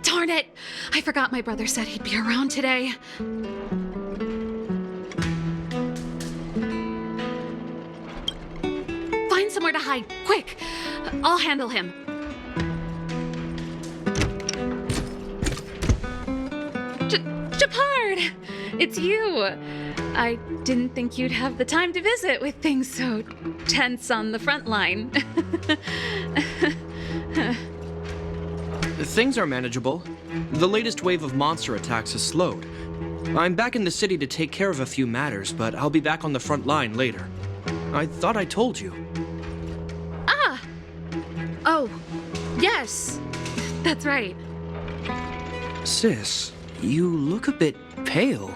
Darn it! I forgot my brother said he'd be around today. Find somewhere to hide, quick! I'll handle him. Shepard! It's you! I didn't think you'd have the time to visit with things so tense on the front line. Things are manageable. The latest wave of monster attacks has slowed. I'm back in the city to take care of a few matters, but I'll be back on the front line later. I thought I told you. Ah! Oh, yes. That's right. Sis, you look a bit pale.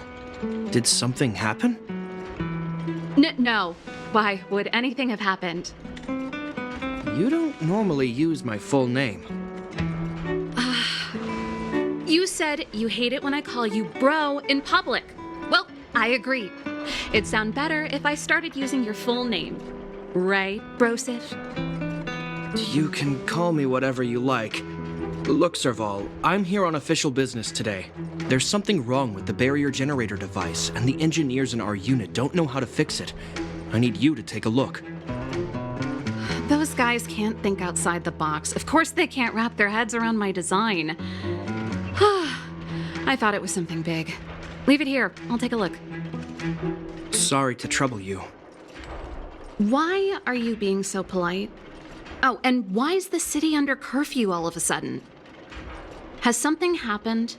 Did something happen? No. Why would anything have happened? You don't normally use my full name. You said you hate it when I call you bro in public. Well, I agree. It'd sound better if I started using your full name. Right, Brosif? You can call me whatever you like. Look, Serval, I'm here on official business today. There's something wrong with the barrier generator device, and the engineers in our unit don't know how to fix it. I need you to take a look. Those guys can't think outside the box. Of course they can't wrap their heads around my design. I thought it was something big. Leave it here. I'll take a look. Sorry to trouble you. Why are you being so polite? Oh, and why is the city under curfew all of a sudden? Has something happened?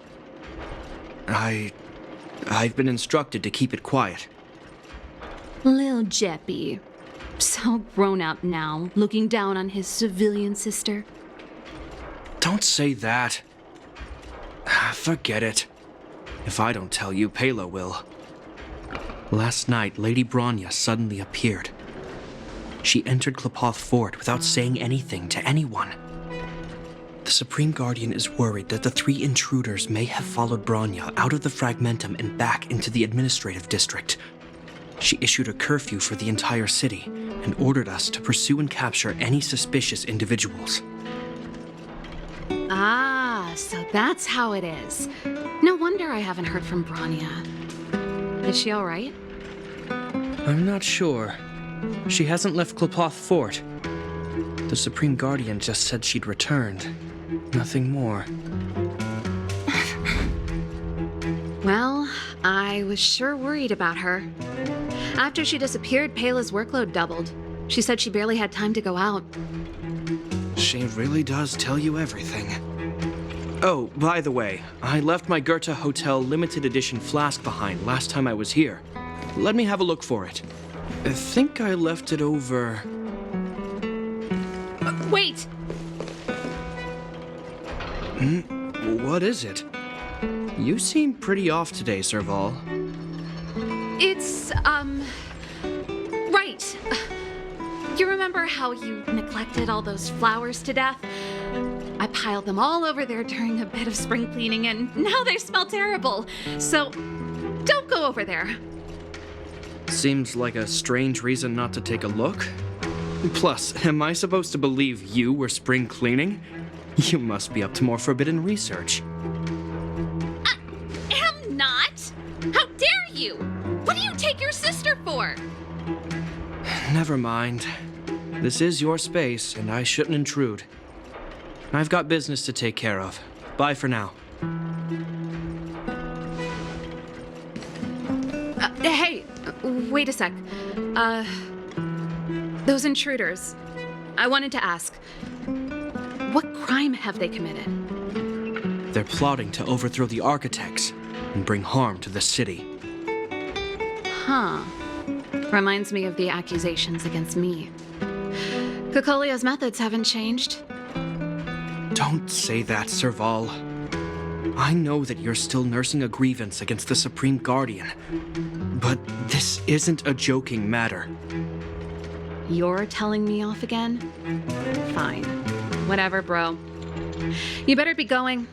I've been instructed to keep it quiet. Lil Jeppy. So grown up now, looking down on his civilian sister. Don't say that. Forget it. If I don't tell you, Pela will. Last night, Lady Bronya suddenly appeared. She entered Klepoth Fort without saying anything to anyone. The Supreme Guardian is worried that the 3 intruders may have followed Bronya out of the Fragmentum and back into the administrative district. She issued a curfew for the entire city and ordered us to pursue and capture any suspicious individuals. Ah, so that's how it is. No wonder I haven't heard from Bronya. Is she all right? I'm not sure. She hasn't left Klepoth Fort. The Supreme Guardian just said she'd returned. Nothing more. Well, I was sure worried about her. After she disappeared, Pela's workload doubled. She said she barely had time to go out. She really does tell you everything. Oh, by the way, I left my Goethe Hotel limited edition flask behind last time I was here. Let me have a look for it. I think I left it over... Wait! What is it? You seem pretty off today, Serval. It's, right. You remember how you neglected all those flowers to death? I piled them all over there during a bit of spring cleaning, and now they smell terrible. So, don't go over there. Seems like a strange reason not to take a look. Plus, am I supposed to believe you were spring cleaning? You must be up to more forbidden research. I am not! How dare you! What do you take your sister for? Never mind. This is your space, and I shouldn't intrude. I've got business to take care of. Bye for now. Hey, wait a sec. Those intruders. I wanted to ask, what crime have they committed? They're plotting to overthrow the architects and bring harm to the city. Huh. Reminds me of the accusations against me. Kokolia's methods haven't changed. Don't say that, Serval. I know that you're still nursing a grievance against the Supreme Guardian, but this isn't a joking matter. You're telling me off again? Fine. Whatever, bro. You better be going.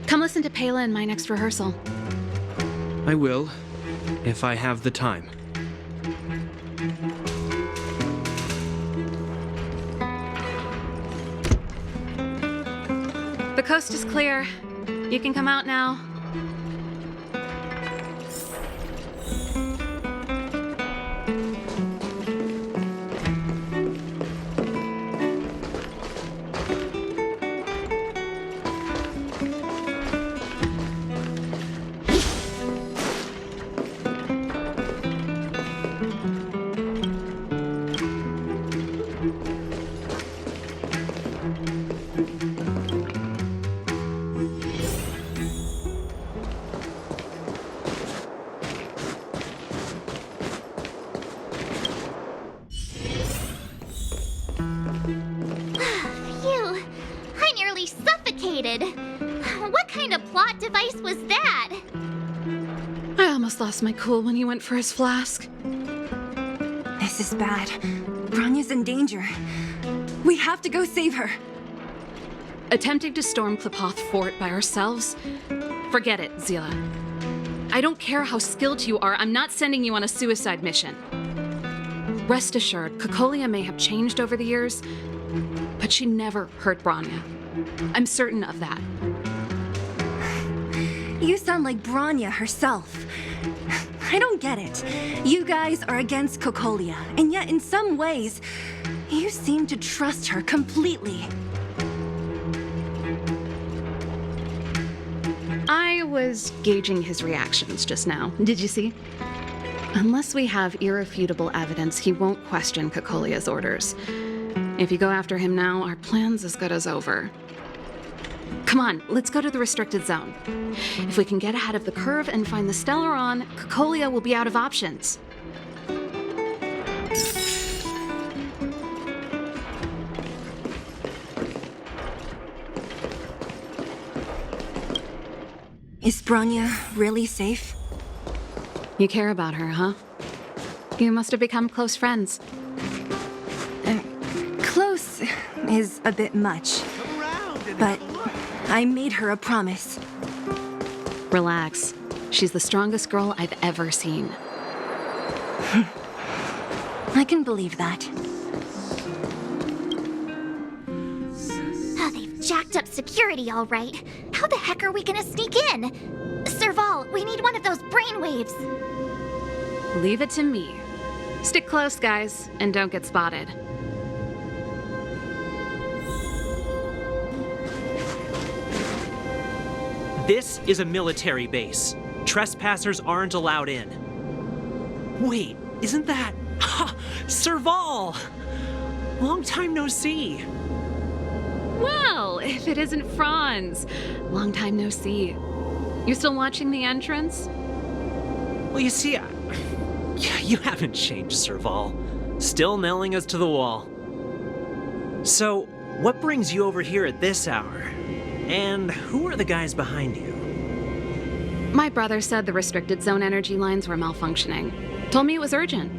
Come listen to Pela in my next rehearsal. I will, if I have the time. The coast is clear. You can come out now. Phew! I nearly suffocated. What kind of plot device was that? I almost lost my cool when he went for his flask. This is bad. Bronya's in danger. We have to go save her. Attempting to storm Klipoth Fort by ourselves? Forget it, Zila. I don't care how skilled you are, I'm not sending you on a suicide mission. Rest assured, Cocolia may have changed over the years, but she never hurt Bronya. I'm certain of that. You sound like Bronya herself. I don't get it. You guys are against Cocolia, and yet in some ways, you seem to trust her completely. I was gauging his reactions just now. Did you see? Unless we have irrefutable evidence, he won't question Cocolia's orders. If you go after him now, our plan's as good as over. Come on, let's go to the restricted zone. If we can get ahead of the curve and find the Stellaron, Cocolia will be out of options. Is Bronya really safe? You care about her, huh? You must have become close friends. Close is a bit much, but I made her a promise. Relax. She's the strongest girl I've ever seen. I can believe that. Oh, they've jacked up security all right. How the heck are we gonna sneak in? Serval, we need one of those brainwaves. Leave it to me. Stick close, guys, and don't get spotted. This is a military base. Trespassers aren't allowed in. Wait, isn't that... Ha! Serval! Long time no see. Well, if it isn't Franz. Long time no see. You still watching the entrance? Well, you see, you haven't changed, Serval. Still nailing us to the wall. So, what brings you over here at this hour? And who are the guys behind you? My brother said the restricted zone energy lines were malfunctioning. Told me it was urgent.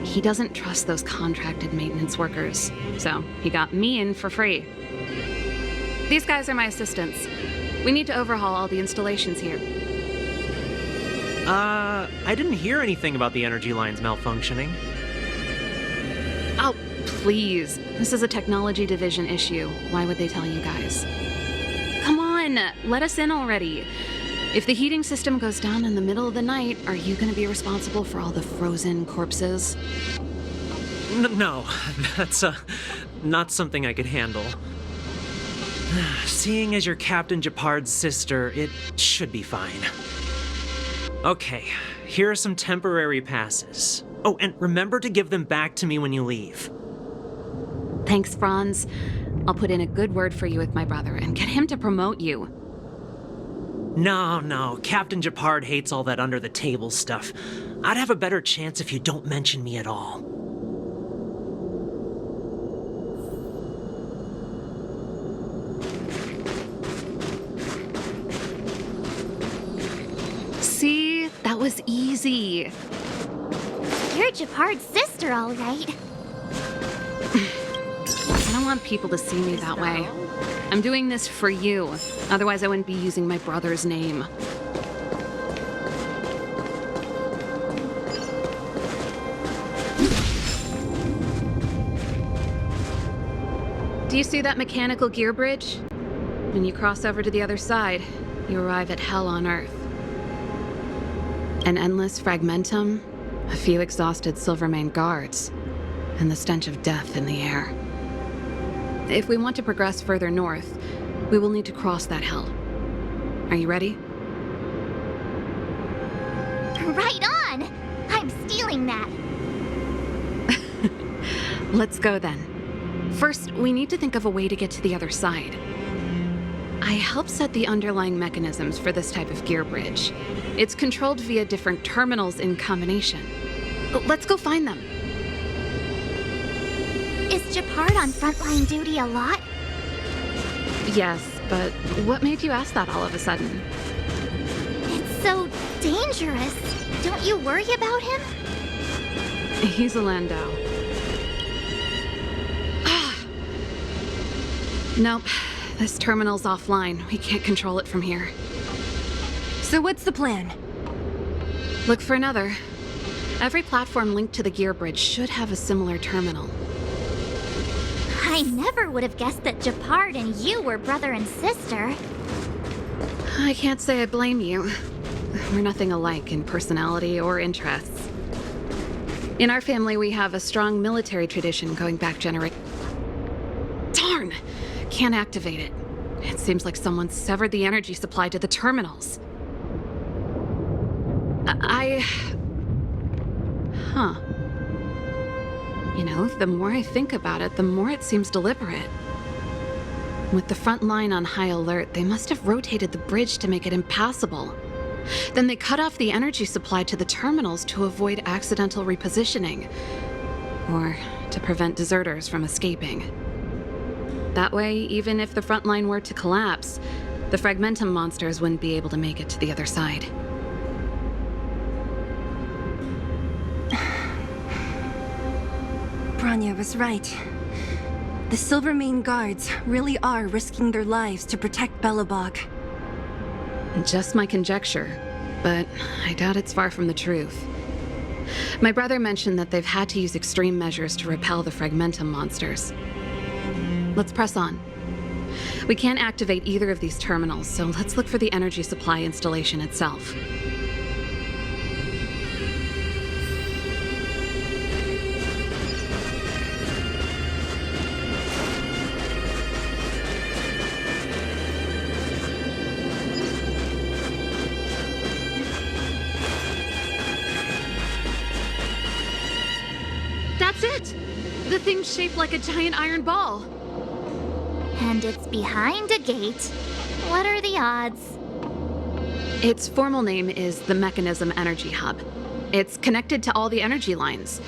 He doesn't trust those contracted maintenance workers, so he got me in for free. These guys are my assistants. We need to overhaul all the installations here. I didn't hear anything about the energy lines malfunctioning. Oh, please. This is a technology division issue. Why would they tell you guys? Come on, let us in already. If the heating system goes down in the middle of the night, are you going to be responsible for all the frozen corpses? No, that's not something I could handle. Seeing as you're Captain Japard's sister, it should be fine. Okay, here are some temporary passes. Oh, and remember to give them back to me when you leave. Thanks, Franz. I'll put in a good word for you with my brother and get him to promote you. No, Captain Japard hates all that under-the-table stuff. I'd have a better chance if you don't mention me at all. See? That was easy. You're Japard's sister, all right. I don't want people to see me that way. I'm doing this for you. Otherwise, I wouldn't be using my brother's name. Do you see that mechanical gear bridge? When you cross over to the other side, you arrive at Hell on Earth. An endless fragmentum, a few exhausted Silvermane guards, and the stench of death in the air. If we want to progress further north, we will need to cross that hell. Are you ready? Right on! I'm stealing that. Let's go then. First, we need to think of a way to get to the other side. I helped set the underlying mechanisms for this type of gear bridge. It's controlled via different terminals in combination. Let's go find them. Is Japard on frontline duty a lot? Yes, but what made you ask that all of a sudden? It's so dangerous. Don't you worry about him? He's a Landau. Nope. This terminal's offline. We can't control it from here. So what's the plan? Look for another. Every platform linked to the gear bridge should have a similar terminal. I never would have guessed that Japard and you were brother and sister. I can't say I blame you. We're nothing alike in personality or interests. In our family, we have a strong military tradition going back generations. Darn! Can't activate it. It seems like someone severed the energy supply to the terminals. Huh. You know, the more I think about it, the more it seems deliberate. With the front line on high alert, they must have rotated the bridge to make it impassable. Then they cut off the energy supply to the terminals to avoid accidental repositioning, or to prevent deserters from escaping. That way, even if the front line were to collapse, the Fragmentum monsters wouldn't be able to make it to the other side. Bronya was right. The Silvermane guards really are risking their lives to protect Belobog. Just my conjecture, but I doubt it's far from the truth. My brother mentioned that they've had to use extreme measures to repel the Fragmentum monsters. Let's press on. We can't activate either of these terminals, so let's look for the energy supply installation itself. That's it! The thing's shaped like a giant iron ball. And it's behind a gate. What are the odds? Its formal name is the Mechanism Energy Hub. It's connected to all the energy lines.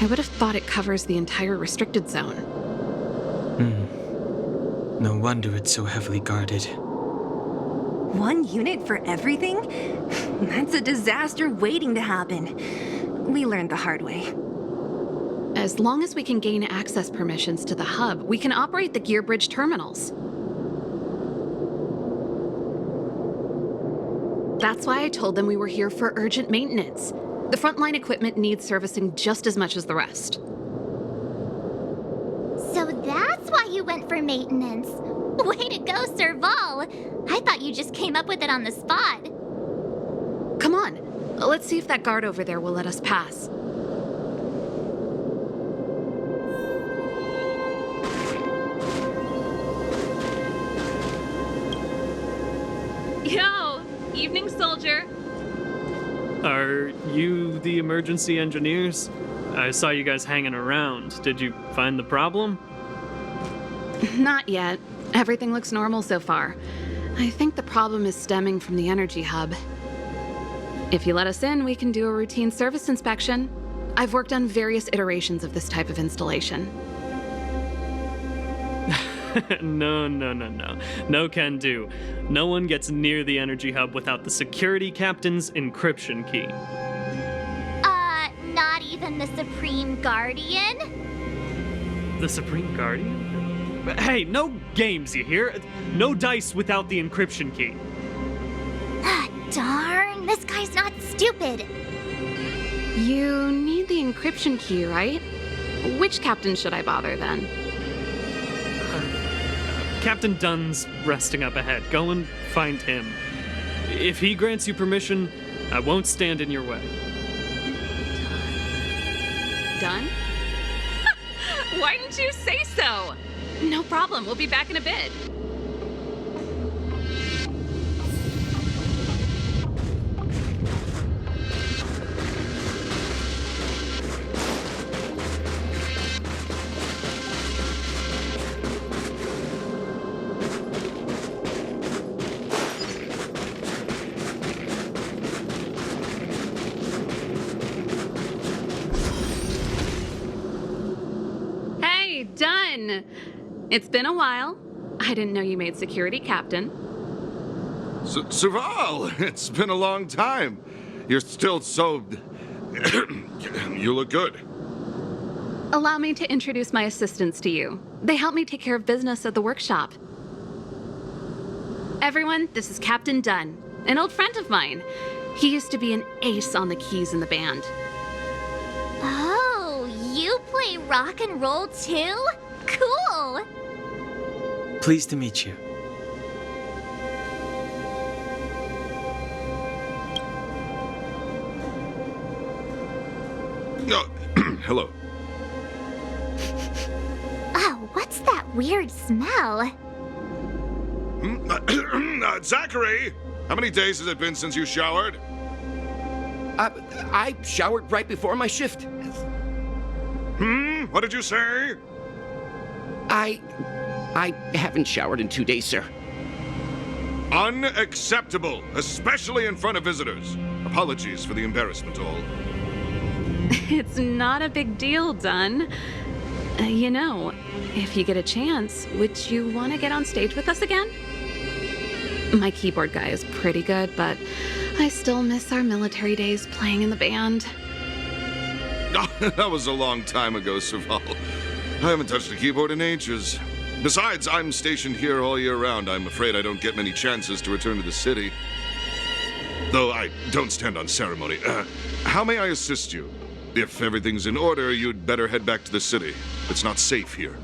I would have thought it covers the entire restricted zone. No wonder it's so heavily guarded. One unit for everything? That's a disaster waiting to happen. We learned the hard way. As long as we can gain access permissions to the hub, we can operate the gear bridge terminals. That's why I told them we were here for urgent maintenance. The frontline equipment needs servicing just as much as the rest. So that's why you went for maintenance. Way to go, Serval! I thought you just came up with it on the spot. Come on, let's see if that guard over there will let us pass. Yo! Evening, soldier. Are you the emergency engineers? I saw you guys hanging around. Did you find the problem? Not yet. Everything looks normal so far. I think the problem is stemming from the energy hub. If you let us in, we can do a routine service inspection. I've worked on various iterations of this type of installation. No. No can do. No one gets near the energy hub without the security captain's encryption key. Not even the Supreme Guardian? The Supreme Guardian? Hey, no games, you hear? No dice without the encryption key. Darn, this guy's not stupid. You need the encryption key, right? Which captain should I bother then? Captain Dunn's resting up ahead. Go and find him. If he grants you permission, I won't stand in your way. Done? Why didn't you say so? No problem, we'll be back in a bit. Done. It's been a while. I didn't know you made security captain. Serval, it's been a long time. You're still so... You look good. Allow me to introduce my assistants to you. They help me take care of business at the workshop. Everyone, this is Captain Dunn, an old friend of mine. He used to be an ace on the keys in the band. Oh, you play rock and roll too? Cool! Pleased to meet you. Hello. Oh, what's that weird smell? Zachary! How many days has it been since you showered? I showered right before my shift. What did you say? I haven't showered in 2 days, sir. Unacceptable, especially in front of visitors. Apologies for the embarrassment, all. It's not a big deal, Dunn. You know, if you get a chance, would you want to get on stage with us again? My keyboard guy is pretty good, but I still miss our military days playing in the band. That was a long time ago, Serval. I haven't touched a keyboard in ages. Besides, I'm stationed here all year round. I'm afraid I don't get many chances to return to the city. Though I don't stand on ceremony. How may I assist you? If everything's in order, you'd better head back to the city. It's not safe here.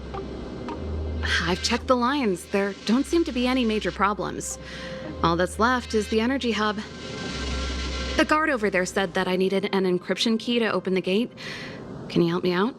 I've checked the lines. There don't seem to be any major problems. All that's left is the energy hub. The guard over there said that I needed an encryption key to open the gate. Can you help me out?